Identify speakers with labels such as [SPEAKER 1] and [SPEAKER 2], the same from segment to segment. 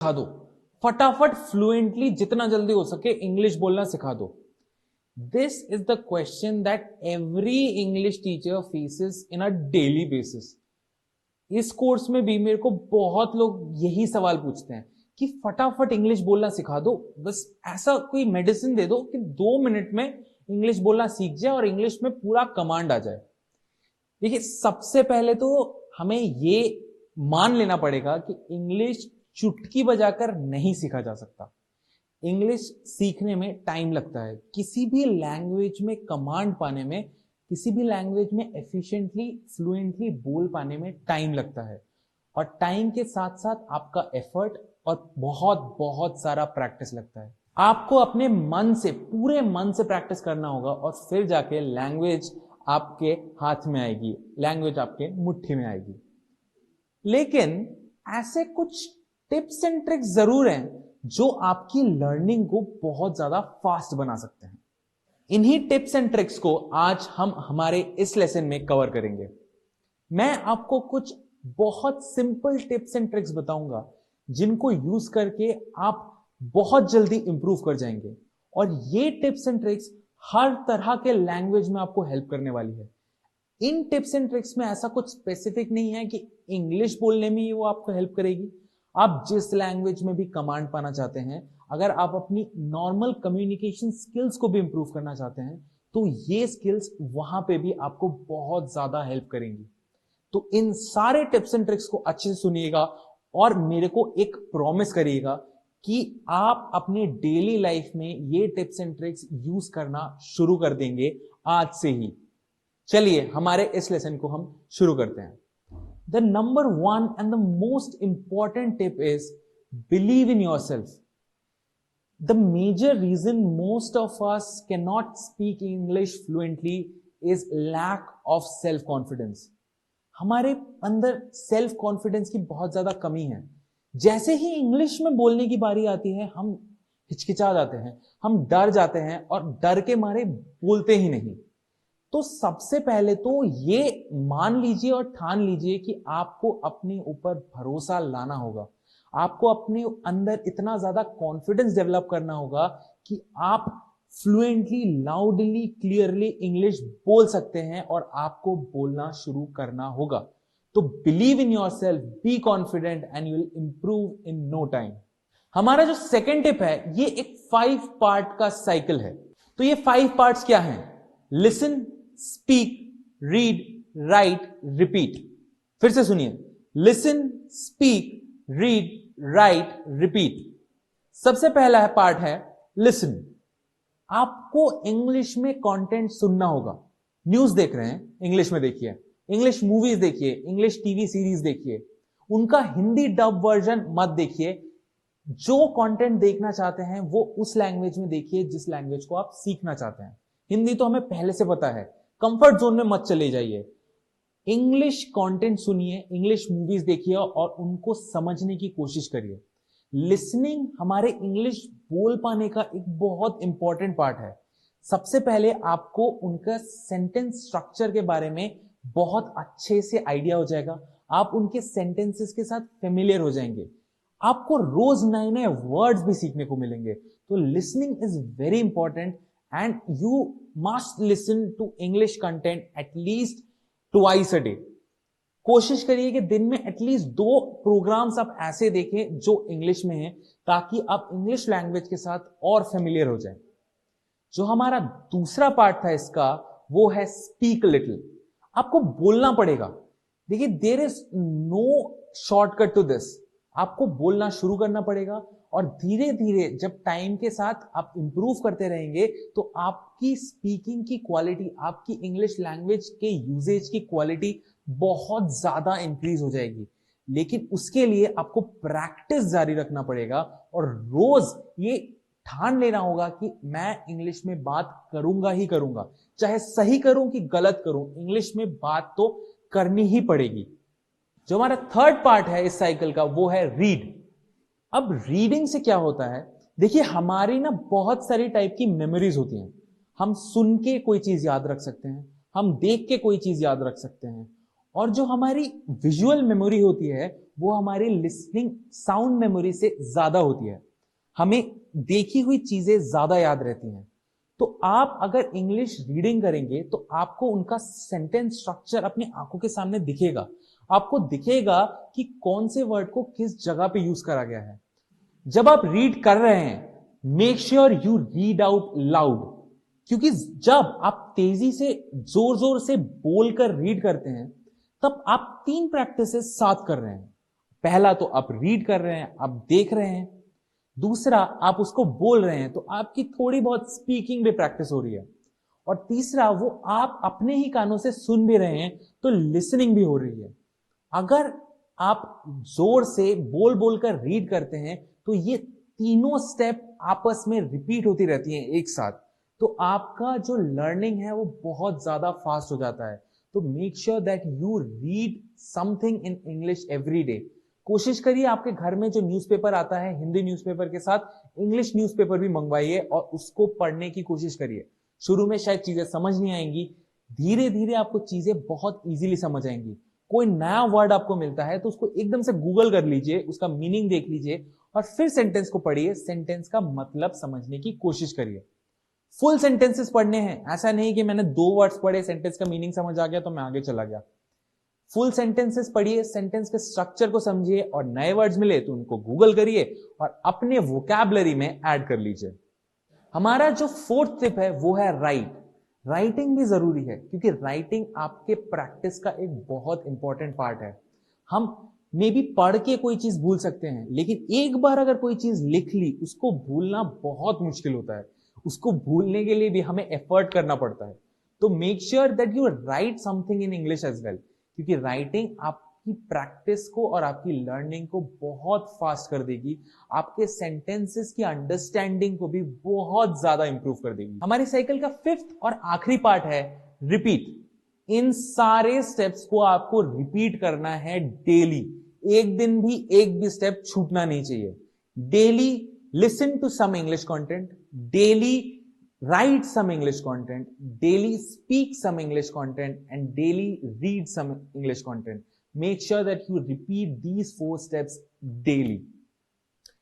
[SPEAKER 1] सिखा दो, फटाफट फ्लुएंटली जितना जल्दी हो सके इंग्लिश बोलना सिखा दो। This is the question that every English teacher faces in a daily basis. इस कोर्स में भी मेरे को बहुत लोग यही सवाल पूछते हैं कि फटाफट इंग्लिश बोलना सिखा दो, बस ऐसा कोई मेडिसिन दे दो कि 2 मिनट में इंग्लिश बोलना सीख जाए और इंग्लिश में पूरा कमांड आ जाए। देखिए, सबसे पहले तो हमें ये मान लेना पड़ेगा कि इंग्लिश चुटकी बजाकर नहीं सीखा जा सकता। इंग्लिश सीखने में टाइम लगता है। किसी भी लैंग्वेज में कमांड पाने में, किसी भी लैंग्वेज में एफिशिएंटली फ्लुएंटली बोल पाने में टाइम लगता है, और टाइम के साथ साथ आपका एफर्ट और बहुत बहुत सारा प्रैक्टिस लगता है। आपको अपने मन से, पूरे मन से प्रैक्टिस करना होगा और फिर जाके लैंग्वेज आपके हाथ में आएगी, लैंग्वेज आपके मुट्ठी में आएगी। लेकिन ऐसे कुछ टिप्स एंड ट्रिक्स जरूर हैं जो आपकी लर्निंग को बहुत ज्यादा फास्ट बना सकते हैं। इन्हीं टिप्स एंड ट्रिक्स को आज हम हमारे इस लेसन में कवर करेंगे। मैं आपको कुछ बहुत सिंपल टिप्स एंड ट्रिक्स बताऊंगा जिनको यूज करके आप बहुत जल्दी इंप्रूव कर जाएंगे, और ये टिप्स एंड ट्रिक्स हर तरह के लैंग्वेज में आपको हेल्प करने वाली है। इन टिप्स एंड ट्रिक्स में ऐसा कुछ स्पेसिफिक नहीं है कि इंग्लिश बोलने में ही वो आपको हेल्प करेगी। आप जिस लैंग्वेज में भी कमांड पाना चाहते हैं, अगर आप अपनी नॉर्मल कम्युनिकेशन स्किल्स को भी इंप्रूव करना चाहते हैं, तो ये स्किल्स वहां पे भी आपको बहुत ज्यादा हेल्प करेंगी। तो इन सारे टिप्स एंड ट्रिक्स को अच्छे से सुनिएगा और मेरे को एक प्रॉमिस करिएगा कि आप अपने डेली लाइफ में ये टिप्स एंड ट्रिक्स यूज करना शुरू कर देंगे आज से ही। चलिए हमारे इस लेसन को हम शुरू करते हैं। The number one and the most important tip is believe in yourself. The major reason most of us cannot speak English fluently is lack of self-confidence. हमारे अंदर सेल्फ कॉन्फिडेंस की बहुत ज्यादा कमी है। जैसे ही इंग्लिश में बोलने की बारी आती है, हम हिचकिचा जाते हैं, हम डर जाते हैं और डर के मारे बोलते ही नहीं। तो सबसे पहले तो ये मान लीजिए और ठान लीजिए कि आपको अपने ऊपर भरोसा लाना होगा। आपको अपने अंदर इतना ज्यादा कॉन्फिडेंस डेवलप करना होगा कि आप फ्लुएंटली, लाउडली, क्लियरली इंग्लिश बोल सकते हैं और आपको बोलना शुरू करना होगा। तो believe in yourself, be confident and you will improve in no time. हमारा जो सेकेंड टिप है, ये एक 5 पार्ट का साइकिल है। तो ये 5 पार्ट्स क्या हैं? Listen, speak, read, right, repeat. फिर से सुनिए, listen, speak, read, right, repeat. सबसे पहला पार्ट है लिसन। आपको इंग्लिश में कंटेंट सुनना होगा। न्यूज देख रहे हैं, इंग्लिश में देखिए। इंग्लिश मूवीज देखिए, इंग्लिश टीवी सीरीज देखिए। उनका हिंदी डब वर्जन मत देखिए। जो कंटेंट देखना चाहते हैं वो उस लैंग्वेज में देखिए जिस लैंग्वेज को आप सीखना चाहते हैं। हिंदी तो हमें पहले से पता है, कंफर्ट जोन में मत चले जाइए। इंग्लिश कंटेंट सुनिए, इंग्लिश मूवीज देखिए और उनको समझने की कोशिश करिए। लिसनिंग हमारे इंग्लिश बोल पाने का एक बहुत इंपॉर्टेंट पार्ट है। सबसे पहले आपको उनका सेंटेंस स्ट्रक्चर के बारे में बहुत अच्छे से आइडिया हो जाएगा। आप उनके सेंटेंसेस के साथ फेमिलियर हो जाएंगे। आपको रोज नए नए वर्ड्स भी सीखने को मिलेंगे। तो listening is very important and you must listen to English content at least twice a day. कोशिश करिए कि दिन में एटलीस्ट 2 प्रोग्राम्स आप ऐसे देखें जो इंग्लिश में हैं, ताकि आप इंग्लिश लैंग्वेज के साथ और फेमिलियर हो जाएं। जो हमारा दूसरा पार्ट था इसका, वो है स्पीक लिटिल। आपको बोलना पड़ेगा। देखिए, there is no shortcut to this. आपको बोलना शुरू करना पड़ेगा और धीरे धीरे जब टाइम के साथ आप इंप्रूव करते रहेंगे तो आपकी स्पीकिंग की क्वालिटी, आपकी इंग्लिश लैंग्वेज के यूजेज की क्वालिटी बहुत ज्यादा इंक्रीज हो जाएगी। लेकिन उसके लिए आपको प्रैक्टिस जारी रखना पड़ेगा और रोज ये ठान लेना होगा कि मैं इंग्लिश में बात करूंगा ही करूंगा, चाहे सही करूं कि गलत करूं, इंग्लिश में बात तो करनी ही पड़ेगी। जो हमारा थर्ड पार्ट है इस साइकिल का, वो है रीड। अब रीडिंग से क्या होता है? देखिए, हमारी ना बहुत सारी टाइप की मेमोरीज होती हैं। हम सुन के कोई चीज याद रख सकते हैं, हम देख के कोई चीज याद रख सकते हैं, और जो हमारी विजुअल मेमोरी होती है वो हमारी लिसनिंग साउंड मेमोरी से ज्यादा होती है। हमें देखी हुई चीजें ज्यादा याद रहती हैं। तो आप अगर इंग्लिश रीडिंग करेंगे तो आपको उनका सेंटेंस स्ट्रक्चर अपनी आंखों के सामने दिखेगा। आपको दिखेगा कि कौन से वर्ड को किस जगह पे यूज करा गया है। जब आप रीड कर रहे हैं make sure you read out loud, क्योंकि जब आप तेजी से जोर जोर से बोलकर रीड करते हैं तब आप 3 प्रैक्टिसेस साथ कर रहे हैं। पहला तो आप रीड कर रहे हैं, आप देख रहे हैं। दूसरा आप उसको बोल रहे हैं तो आपकी थोड़ी बहुत स्पीकिंग भी प्रैक्टिस हो रही है। और तीसरा वो आप अपने ही कानों से सुन भी रहे हैं तो लिसनिंग भी हो रही है। अगर आप जोर से बोल बोलकर रीड करते हैं तो ये तीनों स्टेप आपस में रिपीट होती रहती हैं एक साथ, तो आपका जो लर्निंग है वो बहुत ज्यादा फास्ट हो जाता है। तो make sure that you read something in English every day. कोशिश करिए आपके घर में जो न्यूज़पेपर आता है हिंदी न्यूज़पेपर के साथ इंग्लिश न्यूज़पेपर भी मंगवाइए और उसको पढ़ने की कोशिश करिए। शुरू में शायद चीजें समझ नहीं आएंगी, धीरे धीरे आपको चीजें बहुत इजीली समझ आएंगी। कोई नया वर्ड आपको मिलता है तो उसको एकदम से गूगल कर लीजिए, उसका मीनिंग देख लीजिए और फिर सेंटेंस को पढ़िए, सेंटेंस का मतलब समझने की कोशिश करिए। फुल सेंटेंसेस पढ़ने हैं, ऐसा नहीं कि मैंने 2 वर्ड्स पढ़े सेंटेंस का मीनिंग समझ आ गया तो मैं आगे चला गया। फुल सेंटेंसेस पढ़िए, सेंटेंस के स्ट्रक्चर को समझिए और नए वर्ड्स मिले तो उनको गूगल करिए और अपने वोकैबुलरी में ऐड कर लीजिए। हमारा जो 4th टिप है वो है राइट। राइटिंग भी जरूरी है क्योंकि राइटिंग आपके प्रैक्टिस का एक बहुत इंपॉर्टेंट पार्ट है। हम मे बी पढ़ के कोई चीज भूल सकते हैं लेकिन एक बार अगर कोई चीज लिख ली उसको भूलना बहुत मुश्किल होता है। उसको भूलने के लिए भी हमें एफर्ट करना पड़ता है। तो make sure that you write something in English as well, क्योंकि राइटिंग आपकी प्रैक्टिस को और आपकी लर्निंग को बहुत फास्ट कर देगी, आपके सेंटेंसेस की अंडरस्टैंडिंग को भी बहुत ज्यादा इंप्रूव कर देगी। हमारी साइकिल का 5th और आखिरी पार्ट है रिपीट। इन सारे स्टेप्स को आपको रिपीट करना है डेली। एक दिन भी एक भी स्टेप छूटना नहीं चाहिए। Daily listen to some English content, daily write some English content, daily speak some English content, and daily read some English content. Make sure that you repeat these 4 steps daily.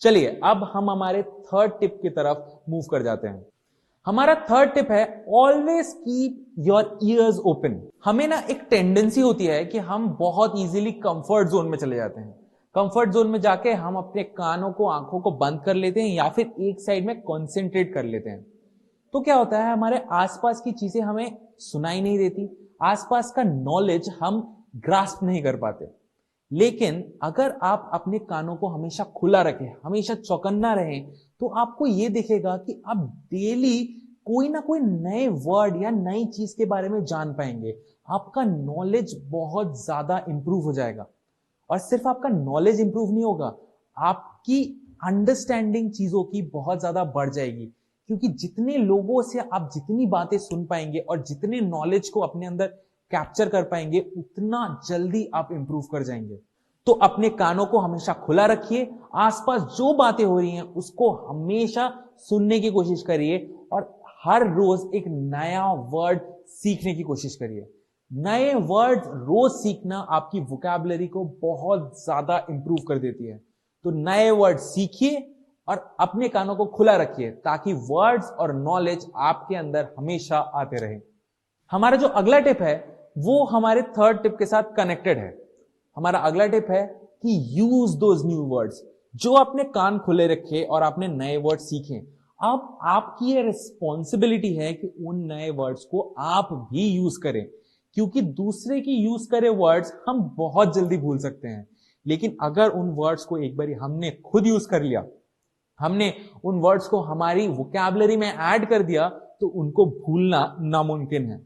[SPEAKER 1] चलिए अब हम हमारे 3rd tip की तरफ move कर जाते हैं। हमारा 3rd टिप है always keep your ears open. हमें ना एक टेंडेंसी होती है कि हम बहुत इजीली कंफर्ट जोन में चले जाते हैं। कंफर्ट जोन में जाके हम अपने कानों को आंखों को बंद कर लेते हैं या फिर एक साइड में कॉन्सेंट्रेट कर लेते हैं। तो क्या होता है हमारे आसपास की चीजें हमें सुनाई नहीं देती, आसपास का नॉलेज हम ग्रास्प नहीं कर पाते। लेकिन अगर आप अपने कानों को हमेशा खुला रखें, हमेशा चौकन्ना रहें, तो आपको यह दिखेगा कि आप डेली कोई ना कोई नए वर्ड या नई चीज के बारे में जान पाएंगे। आपका नॉलेज बहुत ज्यादा इंप्रूव हो जाएगा। और सिर्फ आपका नॉलेज इंप्रूव नहीं होगा, आपकी अंडरस्टैंडिंग चीजों की बहुत ज्यादा बढ़ जाएगी। क्योंकि जितने लोगों से आप जितनी बातें सुन पाएंगे और जितने नॉलेज को अपने अंदर कैप्चर कर पाएंगे उतना जल्दी आप इंप्रूव कर जाएंगे। तो अपने कानों को हमेशा खुला रखिए, आसपास जो बातें हो रही हैं उसको हमेशा सुनने की कोशिश करिए और हर रोज एक नया वर्ड सीखने की कोशिश करिए। नए वर्ड रोज सीखना आपकी वोकैबुलरी को बहुत ज्यादा इंप्रूव कर देती है। तो नए वर्ड सीखिए और अपने कानों को खुला रखिए ताकि वर्ड्स और नॉलेज आपके अंदर हमेशा आते रहे। हमारा जो अगला टिप है वो हमारे 3rd टिप के साथ कनेक्टेड है। हमारा अगला टिप है कि यूज दोज न्यू वर्ड्स। जो आपने कान खुले रखे और आपने नए वर्ड सीखे, अब आपकी ये रिस्पॉन्सिबिलिटी है कि उन नए वर्ड्स को आप भी यूज करें, क्योंकि दूसरे की यूज करे वर्ड्स हम बहुत जल्दी भूल सकते हैं। लेकिन अगर उन वर्ड्स को एक बार हमने खुद यूज कर लिया, हमने उन वर्ड्स को हमारी वोकैबुलरी में ऐड कर दिया, तो उनको भूलना नामुमकिन है।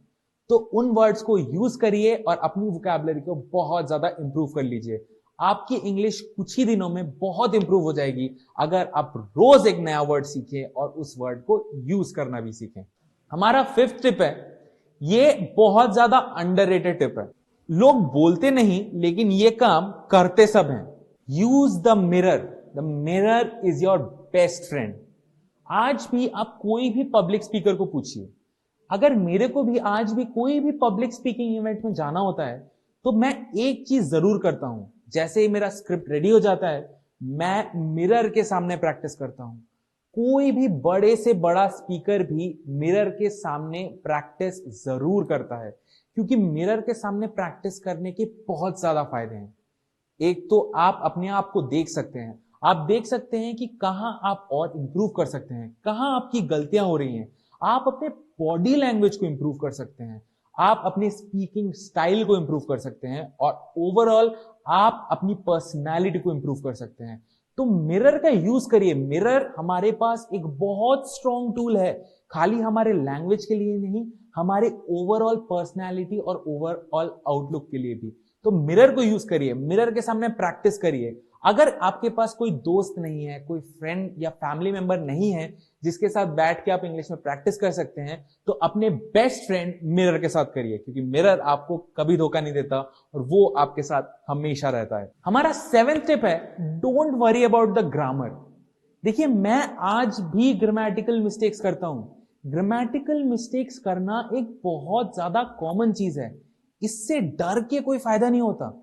[SPEAKER 1] तो उन वर्ड्स को यूज करिए और अपनी वोकैबुलरी को बहुत ज्यादा इंप्रूव कर लीजिए। आपकी इंग्लिश कुछ ही दिनों में बहुत इंप्रूव हो जाएगी अगर आप रोज एक नया वर्ड सीखें और उस वर्ड को यूज करना भी सीखें। हमारा 5th टिप है, ये बहुत ज्यादा अंडररेटेड टिप है। लोग बोलते नहीं लेकिन ये काम करते सब हैं। Use the mirror. The mirror is your best friend. आज भी आप कोई भी पब्लिक स्पीकर को पूछिए, अगर मेरे को भी आज भी कोई भी पब्लिक स्पीकिंग इवेंट में जाना होता है तो मैं एक चीज जरूर करता हूं, जैसे ही मेरा स्क्रिप्ट रेडी हो जाता है मैं मिरर के सामने प्रैक्टिस करता हूं। कोई भी बड़े से बड़ा स्पीकर भी मिरर के सामने प्रैक्टिस जरूर करता है, क्योंकि मिरर के सामने प्रैक्टिस करने के बहुत ज्यादा फायदे हैं। एक तो आप अपने आप को देख सकते हैं, आप देख सकते हैं कि कहां आप और इंप्रूव कर सकते हैं, कहां आपकी गलतियां हो रही हैं। आप अपने बॉडी लैंग्वेज को इंप्रूव कर सकते हैं, आप अपने स्पीकिंग स्टाइल को इंप्रूव कर सकते हैं, और ओवरऑल आप अपनी पर्सनालिटी को इंप्रूव कर सकते हैं। तो मिरर का यूज करिए। मिरर हमारे पास एक बहुत स्ट्रॉन्ग टूल है, खाली हमारे लैंग्वेज के लिए नहीं, हमारे ओवरऑल पर्सनालिटी और ओवरऑल आउटलुक के लिए भी। तो मिरर को यूज करिए, मिरर के सामने प्रैक्टिस करिए। अगर आपके पास कोई दोस्त नहीं है, कोई फ्रेंड या फैमिली मेंबर नहीं है जिसके साथ बैठ के आप इंग्लिश में प्रैक्टिस कर सकते हैं, तो अपने बेस्ट फ्रेंड मिरर के साथ करिए, क्योंकि मिरर आपको कभी धोखा नहीं देता और वो आपके साथ हमेशा रहता है। हमारा 7th टिप है, don't worry about the grammar. देखिए, मैं आज भी ग्रामेटिकल मिस्टेक्स करता हूं। ग्रामेटिकल मिस्टेक्स करना एक बहुत ज्यादा कॉमन चीज है, इससे डर के कोई फायदा नहीं होता।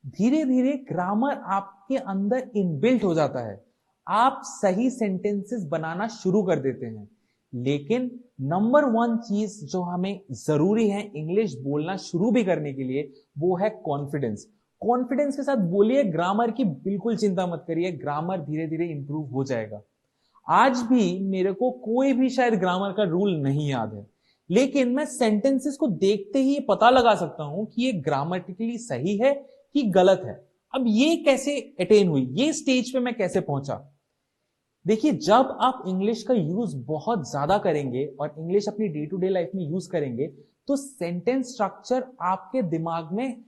[SPEAKER 1] धीरे धीरे ग्रामर आपके अंदर इनबिल्ट हो जाता है, आप सही सेंटेंसेस बनाना शुरू कर देते हैं। लेकिन नंबर 1 चीज जो हमें जरूरी है इंग्लिश बोलना शुरू भी करने के लिए, वो है कॉन्फिडेंस। कॉन्फिडेंस के साथ बोलिए, ग्रामर की बिल्कुल चिंता मत करिए, ग्रामर धीरे धीरे इंप्रूव हो जाएगा। आज भी मेरे को कोई भी शायद ग्रामर का रूल नहीं याद है, लेकिन मैं सेंटेंसेस को देखते ही पता लगा सकता हूं कि ये ग्रामेटिकली सही है कि गलत है। अब ये कैसे अटेन हुई, ये स्टेज पे मैं कैसे पहुंचा? देखिए, जब आप इंग्लिश का यूज बहुत ज्यादा करेंगे और इंग्लिश अपनी डे टू डे लाइफ में यूज करेंगे, तो सेंटेंस स्ट्रक्चर आपके दिमाग में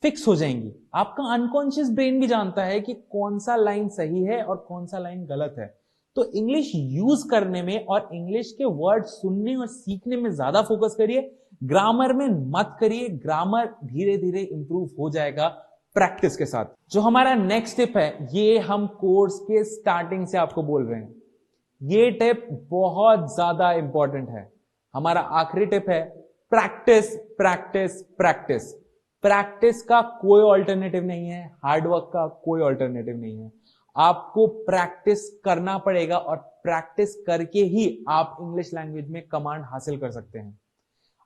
[SPEAKER 1] फिक्स हो जाएंगी। आपका अनकॉन्शियस ब्रेन भी जानता है कि कौन सा लाइन सही है और कौन सा लाइन गलत है। तो इंग्लिश यूज करने में और इंग्लिश के वर्ड सुनने और सीखने में ज्यादा फोकस करिए, ग्रामर में मत करिए। ग्रामर धीरे धीरे इंप्रूव हो जाएगा प्रैक्टिस के साथ। जो हमारा नेक्स्ट टिप है, ये हम कोर्स के स्टार्टिंग से आपको बोल रहे हैं, ये टिप बहुत ज्यादा इंपॉर्टेंट है। हमारा आखिरी टिप है, प्रैक्टिस प्रैक्टिस प्रैक्टिस। प्रैक्टिस का कोई ऑल्टरनेटिव नहीं है, हार्डवर्क का कोई ऑल्टरनेटिव नहीं है। आपको प्रैक्टिस करना पड़ेगा और प्रैक्टिस करके ही आप इंग्लिश लैंग्वेज में कमांड हासिल कर सकते हैं।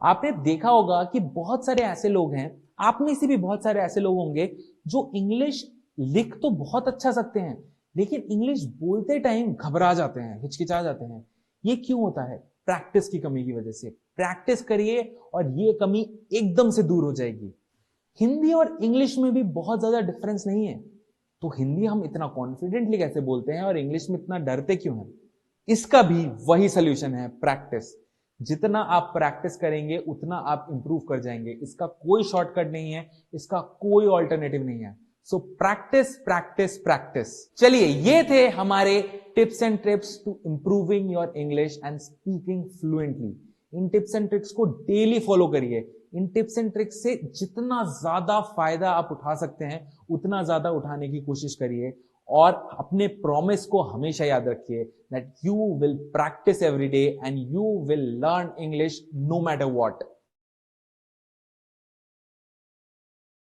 [SPEAKER 1] आपने देखा होगा कि बहुत सारे ऐसे लोग हैं, आप में से भी बहुत सारे ऐसे लोग होंगे जो इंग्लिश लिख तो बहुत अच्छा सकते हैं, लेकिन इंग्लिश बोलते टाइम घबरा जाते हैं, हिचकिचा जाते हैं। ये क्यों होता है? प्रैक्टिस की कमी की वजह से। प्रैक्टिस करिए और ये कमी एकदम से दूर हो जाएगी। हिंदी और इंग्लिश में भी बहुत ज्यादा डिफरेंस नहीं है, तो हिंदी हम इतना कॉन्फिडेंटली कैसे बोलते हैं और इंग्लिश में इतना डरते क्यों हैं? इसका भी वही सोल्यूशन है, प्रैक्टिस। जितना आप प्रैक्टिस करेंगे उतना आप इंप्रूव कर जाएंगे। इसका कोई शॉर्टकट नहीं है, इसका कोई ऑल्टरनेटिव नहीं है। So practice practice practice. चलिए, ये थे हमारे tips and tricks to improving your English and speaking fluently. इन टिप्स एंड ट्रिक्स को डेली फॉलो करिए। इन टिप्स एंड ट्रिक्स से जितना ज्यादा फायदा आप उठा सकते हैं उतना ज्यादा उठाने की कोशिश करिए, और अपने प्रॉमिस को हमेशा याद रखिए that you will practise every day and you will learn English no matter what.